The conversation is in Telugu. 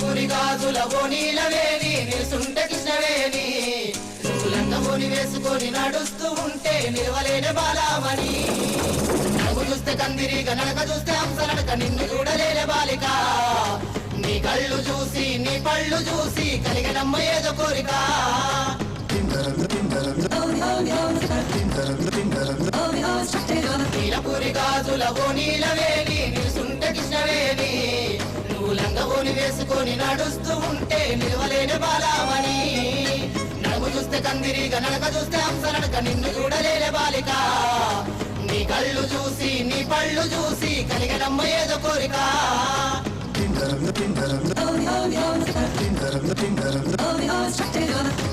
నీలపురి గాజుల ఓ నీలవేణి నిలుసుంటే కృష్ణవేణి నువ్వు లంగమోని వేసుకొని నడుస్తూ ఉంటే నిలవలేని బాలామణి నవ్వు చూస్తే కందిరిగా నడక చూస్తే హంసనడక నిన్ను చూడలేని బాలిక నీ కళ్ళు చూసి నీ పళ్ళు చూసి కలిగినమ్మ ఏదో కోరిక నీలపురి గాజుల ఓ నీలవేణి నిలుసుంటే కృష్ణవేణి నువ్వు లంగవోని వేసుకొని నడుస్తూ ఉంటే నిలవలేని బాలామణి నడుము చూస్తే కందిరిగా నడక చూస్తే హంసనడక నిన్ను చూడలేని బాలిక నీ కళ్ళు చూసి నీ పళ్ళు చూసి కలిగినమ్మ ఏదో కోరిక Oh,